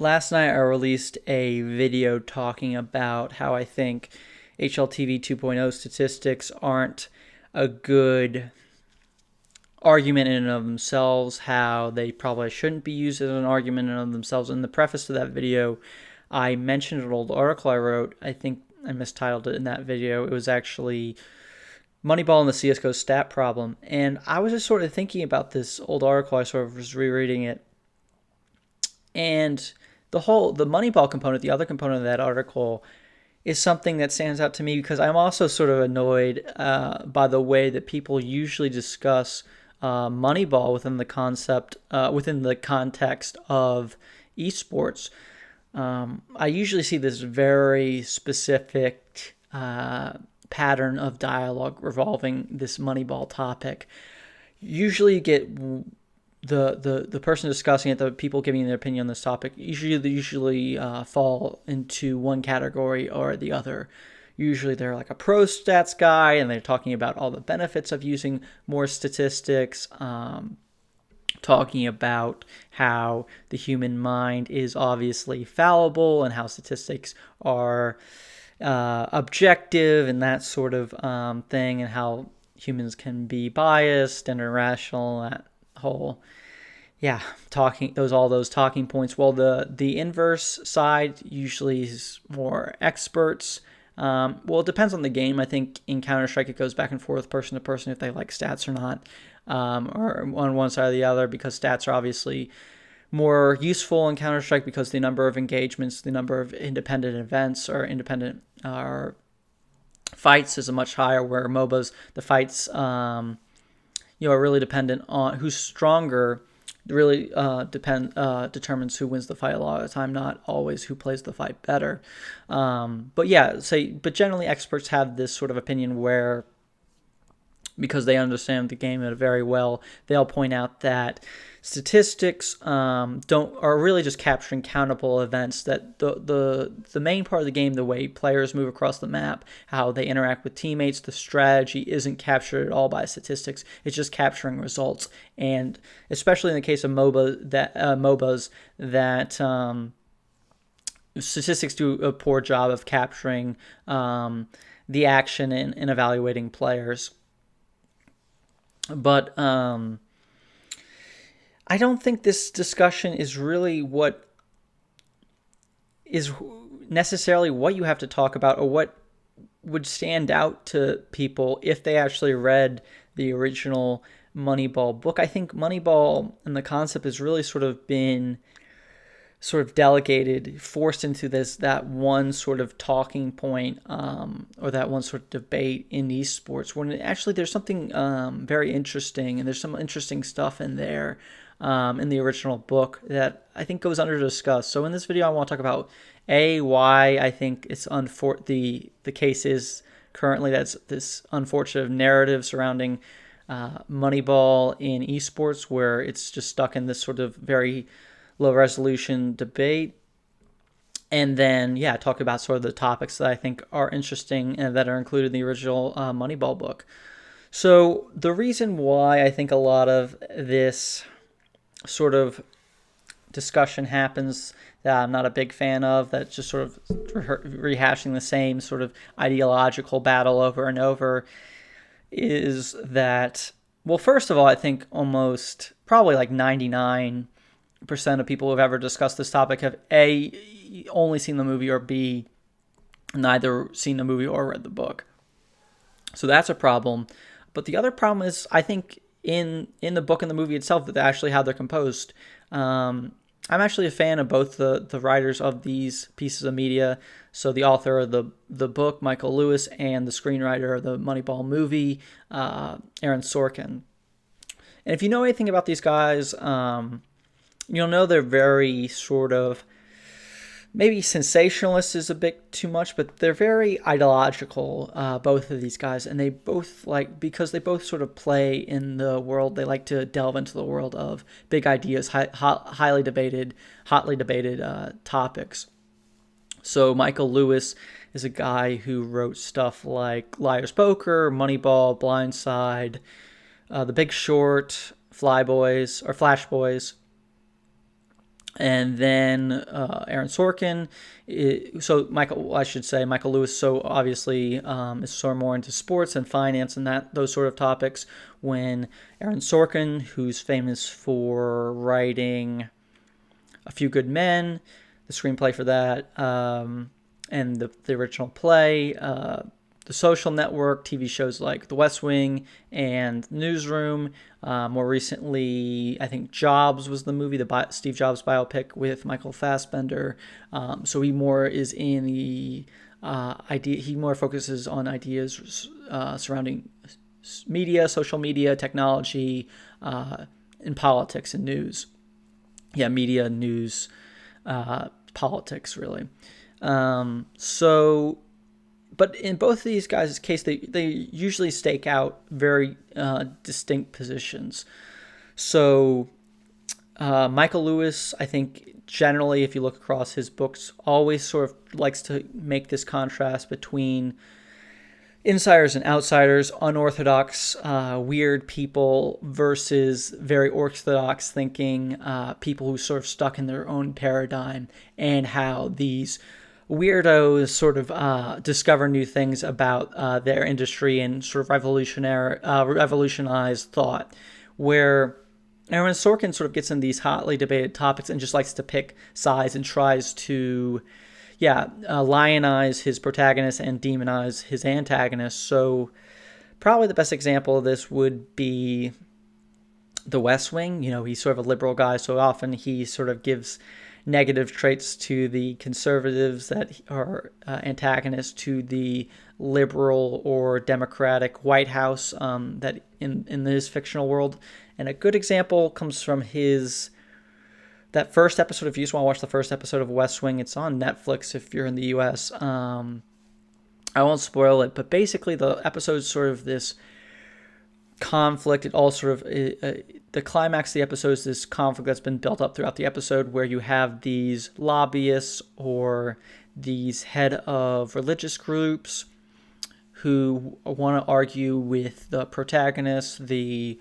Last night I released a video talking about how I think HLTV 2.0 statistics aren't a good argument in and of themselves, how they probably shouldn't be used as an argument in and of themselves. In the preface to that video, I mentioned an old article I wrote. I think I mistitled it in that video. It was actually Moneyball and the CSGO stat problem. And I was just sort of thinking about this old article. I sort of was rereading it. And the Moneyball component, the other component of that article, is something that stands out to me because I'm also sort of annoyed by the way that people usually discuss Moneyball within the context of eSports. I usually see this very specific pattern of dialogue revolving this Moneyball topic. Usually, you get the person discussing it, the people giving their opinion on this topic, usually fall into one category or the other. Usually they're like a pro stats guy and they're talking about all the benefits of using more statistics, talking about how the human mind is obviously fallible and how statistics are objective and that sort of thing, and how humans can be biased and irrational, that whole all those talking points. Well, the inverse side usually is more experts. Well, it depends on the game. I think in Counter-Strike it goes back and forth person to person if they like stats or not, or on one side or the other, because stats are obviously more useful in Counter-Strike because the number of engagements, the number of independent events or independent fights is a much higher, where MOBAs, the fights are really dependent on who's stronger. Really determines who wins the fight a lot of the time, not always who plays the fight better. But generally experts have this sort of opinion where, because they understand the game very well, they'll point out that statistics are really just capturing countable events, that the main part of the game, the way players move across the map, how they interact with teammates, the strategy isn't captured at all by statistics. It's just capturing results. And especially in the case of MOBAs, that statistics do a poor job of capturing the action and evaluating players. But I don't think this discussion is really what is necessarily what you have to talk about, or what would stand out to people if they actually read the original Moneyball book. I think Moneyball and the concept has really sort of been delegated, forced into that one sort of talking point, or that one sort of debate in esports, when actually there's something very interesting, and there's some interesting stuff in there in the original book that I think goes under discussed. So in this video, I want to talk about why I think it's the case is currently that's this unfortunate narrative surrounding Moneyball in esports, where it's just stuck in this sort of very low resolution debate. And then, talk about sort of the topics that I think are interesting and that are included in the original Moneyball book. So the reason why I think a lot of this sort of discussion happens that I'm not a big fan of, that's just sort of rehashing the same sort of ideological battle over and over, is that, well, first of all, I think almost probably like 99% of people who have ever discussed this topic have A, only seen the movie, or B, neither seen the movie or read the book. So that's a problem. But the other problem is, I think, in the book and the movie itself, that actually how they're composed. I'm actually a fan of both the writers of these pieces of media. So the author of the book, Michael Lewis, and the screenwriter of the Moneyball movie, Aaron Sorkin. And if you know anything about these guys, you'll know they're very sort of, maybe sensationalist is a bit too much, but they're very ideological, both of these guys. And they both because they both sort of play in the world, they like to delve into the world of big ideas, hotly debated topics. So Michael Lewis is a guy who wrote stuff like Liar's Poker, Moneyball, Blindside, The Big Short, Flash Boys. And then Aaron Sorkin. Michael Lewis. So obviously is sort of more into sports and finance and those sort of topics. When Aaron Sorkin, who's famous for writing A Few Good Men, the screenplay for that, and the original play, The Social Network, TV shows like The West Wing and Newsroom. More recently, I think Jobs was the movie, the Steve Jobs biopic with Michael Fassbender. So he more is in the idea. He more focuses on ideas surrounding media, social media, technology, and politics and news. Yeah, media, news, politics, really. But in both of these guys' case, they usually stake out very distinct positions. So Michael Lewis, I think generally, if you look across his books, always sort of likes to make this contrast between insiders and outsiders, unorthodox, weird people versus very orthodox thinking people who sort of stuck in their own paradigm, and how these weirdos sort of discover new things about their industry and sort of revolutionize thought, where Aaron Sorkin sort of gets in these hotly debated topics and just likes to pick sides and tries to lionize his protagonist and demonize his antagonist. So probably the best example of this would be The West Wing. He's sort of a liberal guy, so often he sort of gives negative traits to the conservatives that are antagonists to the liberal or democratic White House that in his fictional world. And a good example comes from that first episode. If you just want to watch the first episode of West Wing, it's on Netflix if you're in the US. I won't spoil it, but basically the episode's sort of this conflict. It all sort of the climax of the episode is this conflict that's been built up throughout the episode, where you have these lobbyists or these head of religious groups who want to argue with the protagonist, the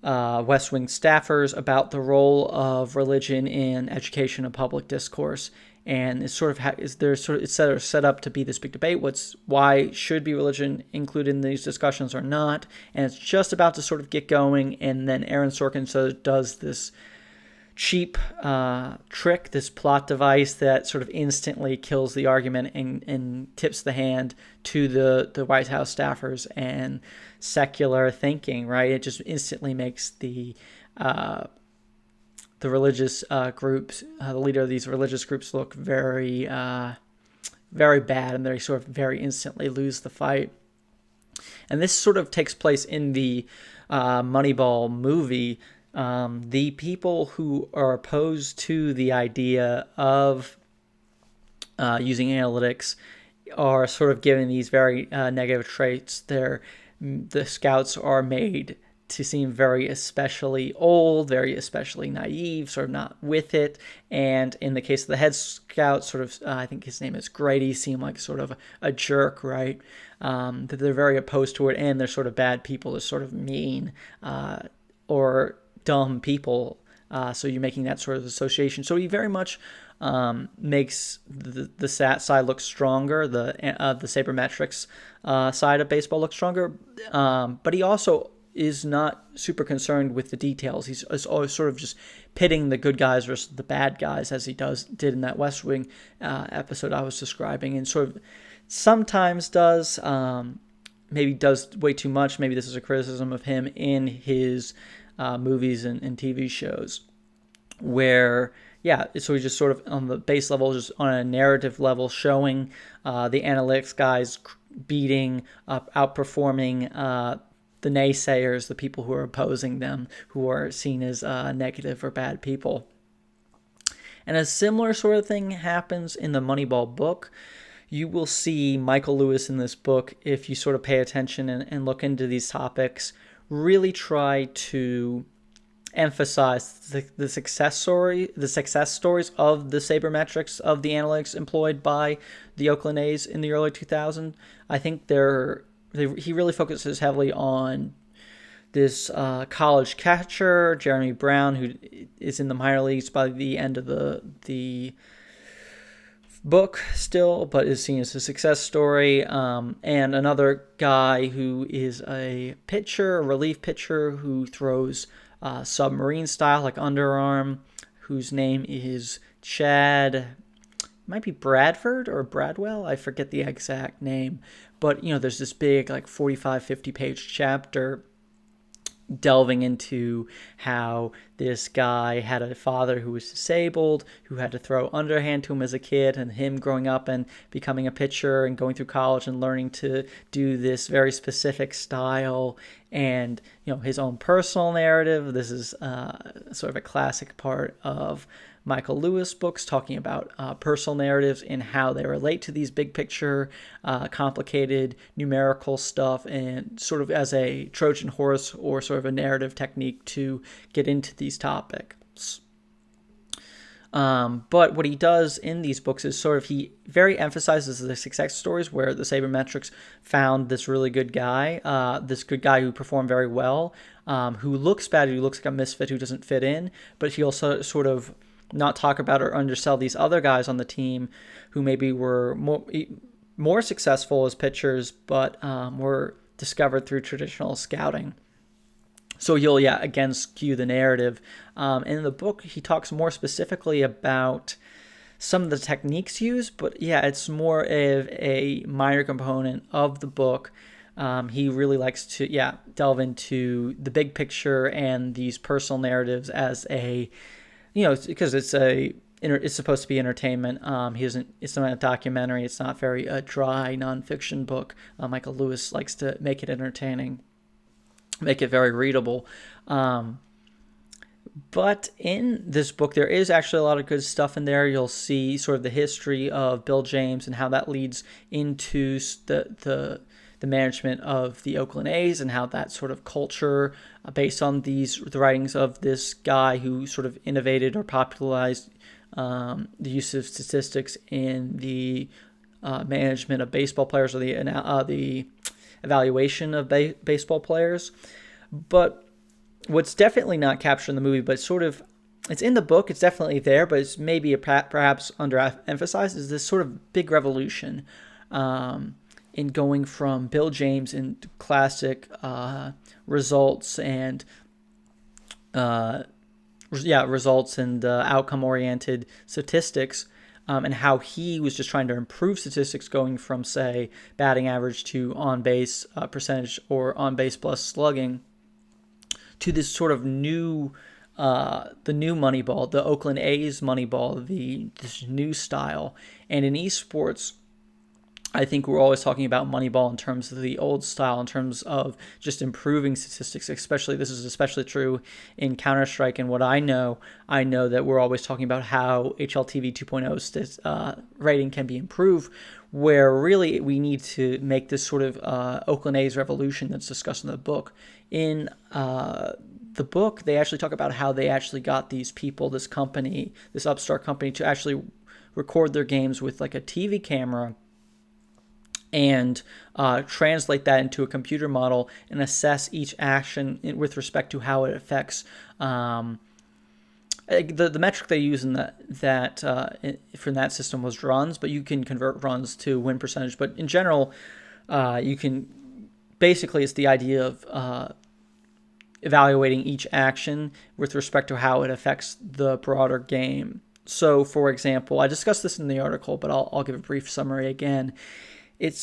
West Wing staffers, about the role of religion in education and public discourse. And it's sort of it's set up to be this big debate. Why should be religion included in these discussions or not? And it's just about to sort of get going. And then Aaron Sorkin does this cheap trick, this plot device that sort of instantly kills the argument and tips the hand to the White House staffers and secular thinking. Right? It just instantly makes the religious groups, the leader of these religious groups, look very, very bad, and they sort of very instantly lose the fight. And this sort of takes place in the Moneyball movie. The people who are opposed to the idea of using analytics are sort of given these very negative traits. The scouts are made to seem very especially old, very especially naive, sort of not with it. And in the case of the head scout, sort of, I think his name is Grady, seem like sort of a jerk, right? That they're very opposed to it, and they're sort of bad people, they're sort of mean or dumb people. So you're making that sort of association. So he very much makes the SAT side look stronger, the sabermetrics side of baseball look stronger. But he also is not super concerned with the details. He's always sort of just pitting the good guys versus the bad guys, as he did in that West Wing episode I was describing, and sort of sometimes maybe does way too much. Maybe this is a criticism of him in his movies and TV shows, where so he's just sort of on the base level, just on a narrative level, showing the analytics guys beating up, outperforming the naysayers, the people who are opposing them, who are seen as negative or bad people. And a similar sort of thing happens in the Moneyball book. You will see Michael Lewis in this book, if you sort of pay attention and look into these topics, really try to emphasize the success stories of the sabermetrics of the analytics employed by the Oakland A's in the early 2000s. I think he really focuses heavily on this college catcher, Jeremy Brown, who is in the minor leagues by the end of the book still, but is seen as a success story. And another guy who is a pitcher, a relief pitcher, who throws submarine style, like underarm, whose name is Chad. It might be Bradford or Bradwell. I forget the exact name. But, there's this big, like 45, 50-page chapter delving into how this guy had a father who was disabled, who had to throw underhand to him as a kid, and him growing up and becoming a pitcher and going through college and learning to do this very specific style, and his own personal narrative. This is sort of a classic part of Michael Lewis books, talking about personal narratives and how they relate to these big picture, complicated numerical stuff, and sort of as a Trojan horse or sort of a narrative technique to get into these topics. But what he does in these books is he very emphasizes the success stories where the sabermetrics found this really good guy, who performed very well, who looks bad, who looks like a misfit, who doesn't fit in, but he also sort of not talk about or undersell these other guys on the team who maybe were more successful as pitchers, but were discovered through traditional scouting. So he'll, again, skew the narrative. In the book, he talks more specifically about some of the techniques used, but it's more of a minor component of the book. He really likes to, delve into the big picture and these personal narratives as a, because it's supposed to be entertainment. It's not a documentary. It's not very dry nonfiction book. Michael Lewis likes to make it entertaining, make it very readable. But in this book, there is actually a lot of good stuff in there. You'll see sort of the history of Bill James and how that leads into the management of the Oakland A's, and how that sort of culture, based on the writings of this guy who sort of innovated or popularized the use of statistics in the management of baseball players, or the evaluation of baseball players. But what's definitely not captured in the movie, but it's in the book, it's definitely there, but it's maybe perhaps underemphasized, is this sort of big revolution in going from Bill James and classic results and outcome-oriented statistics, and how he was just trying to improve statistics, going from, say, batting average to on-base percentage or on-base plus slugging, to this sort of new, the new Moneyball, the Oakland A's Moneyball, this new style. And in eSports, I think we're always talking about Moneyball in terms of the old style, in terms of just improving statistics. This is especially true in Counter-Strike. And what I know that we're always talking about how HLTV 2.0 rating can be improved, where really we need to make this sort of Oakland A's revolution that's discussed in the book. In the book, they actually talk about how they actually got these people, this company, this upstart company, to actually record their games with like a TV camera and translate that into a computer model and assess each action with respect to how it affects the metric they use in from that system was runs, but you can convert runs to win percentage. But in general, you can basically, it's the idea of evaluating each action with respect to how it affects the broader game. So, for example, I discussed this in the article, but I'll give a brief summary again. It's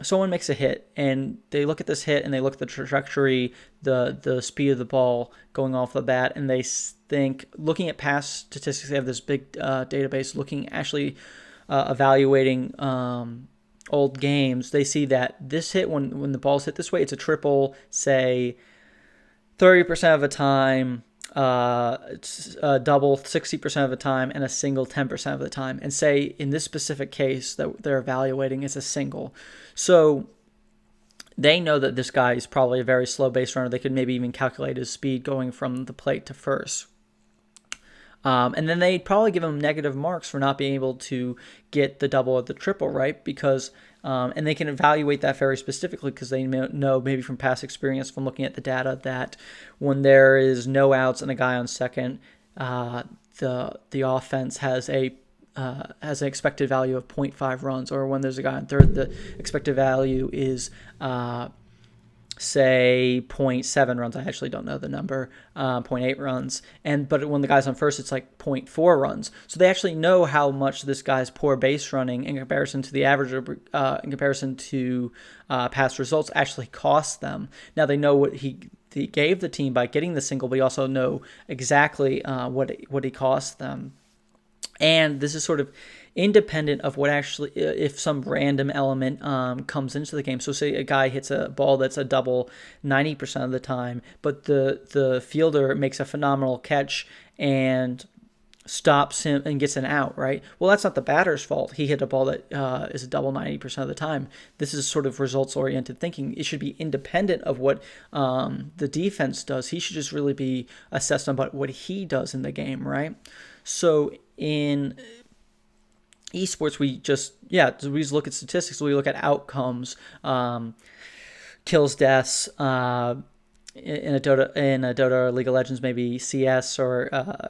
someone makes a hit, and they look at this hit, and they look at the trajectory, the speed of the ball going off the bat, and they think, looking at past statistics, they have this big database, evaluating old games. They see that this hit, when the ball's hit this way, it's a triple, say, 30% of the time, it's a double 60% of the time, and a single 10% of the time. And say in this specific case that they're evaluating is a single. So they know that this guy is probably a very slow base runner. They could maybe even calculate his speed going from the plate to first. And then they'd probably give them negative marks for not being able to get the double or the triple, right? Because, and they can evaluate that very specifically because they know maybe from past experience from looking at the data that when there is no outs and a guy on second, the offense has an expected value of 0.5 runs, or when there's a guy on third, the expected value is say 0.7 runs. I actually don't know the number, 0.8 runs. But when the guy's on first, it's like 0.4 runs. So they actually know how much this guy's poor base running in comparison to the average, in comparison to past results, actually costs them. Now they know what he gave the team by getting the single, but you also know exactly what he cost them. And this is sort of independent of what actually, if some random element comes into the game. So say a guy hits a ball that's a double 90% of the time, but the fielder makes a phenomenal catch and stops him and gets an out, right? Well, that's not the batter's fault. He hit a ball that is a double 90% of the time. This is sort of results-oriented thinking. It should be independent of what the defense does. He should just really be assessed on what he does in the game, right? So in esports, we just look at statistics. We look at outcomes, kills, deaths. In a Dota or League of Legends, maybe CS or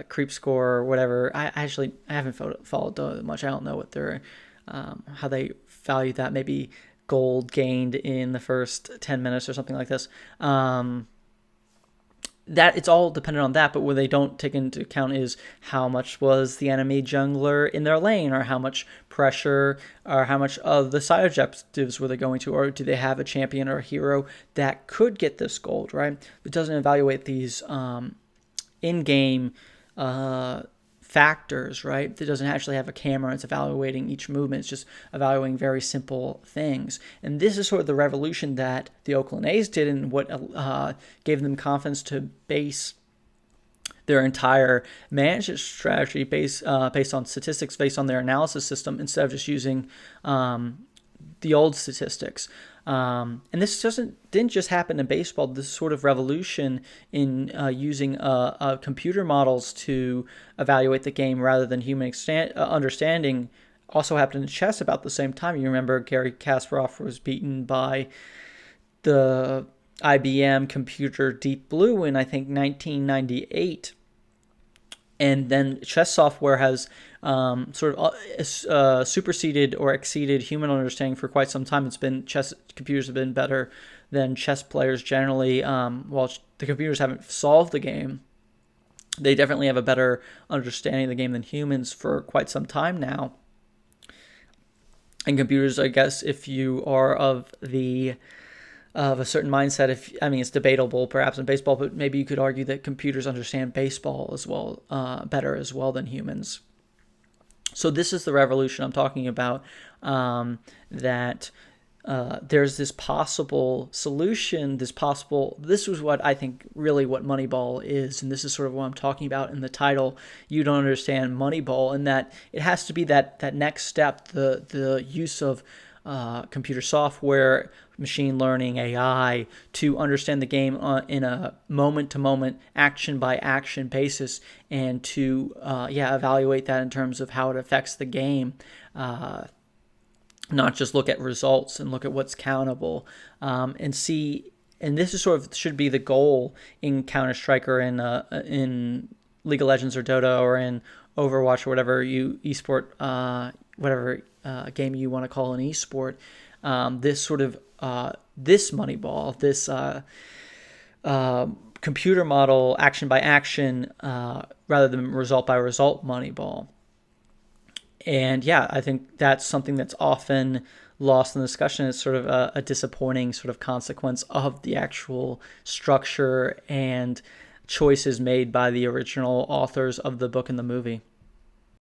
creep score or whatever. I haven't followed Dota much. I don't know what they're how they value that. Maybe gold gained in the first 10 minutes or something like this. That it's all dependent on that, but what they don't take into account is how much was the enemy jungler in their lane, or how much pressure, or how much of the side objectives were they going to, or do they have a champion or a hero that could get this gold, right? It doesn't evaluate these in-game factors, right? It doesn't actually have a camera. It's evaluating each movement. It's just evaluating very simple things. And this is sort of the revolution that the Oakland A's did, and what gave them confidence to base their entire management strategy based on statistics, based on their analysis system, instead of just using the old statistics. And this didn't just happen in baseball. This sort of revolution in using computer models to evaluate the game rather than human understanding also happened in chess about the same time. You remember Garry Kasparov was beaten by the IBM computer Deep Blue in, I think, 1998. And then chess software has sort of superseded or exceeded human understanding for quite some time. Computers have been better than chess players generally. While the computers haven't solved the game, they definitely have a better understanding of the game than humans for quite some time now. And computers, I guess, if you are of a certain mindset, it's debatable perhaps in baseball, but maybe you could argue that computers understand baseball as well, better as well than humans. So this is the revolution I'm talking about, that there's this possible solution, this is what I think really what Moneyball is, and this is sort of what I'm talking about in the title, You Don't Understand Moneyball, and that it has to be that next step, the use of computer software, machine learning, AI, to understand the game in a moment-to-moment, action-by-action basis, and to evaluate that in terms of how it affects the game. Not just look at results and look at what's countable, and see. And this is sort of should be the goal in Counter-Strike or in League of Legends or Dota or in Overwatch or whatever whatever game you want to call an esport. This sort of this Moneyball, this computer model, action by action, rather than result by result Moneyball. And I think that's something that's often lost in the discussion. It's sort of a disappointing sort of consequence of the actual structure and choices made by the original authors of the book and the movie.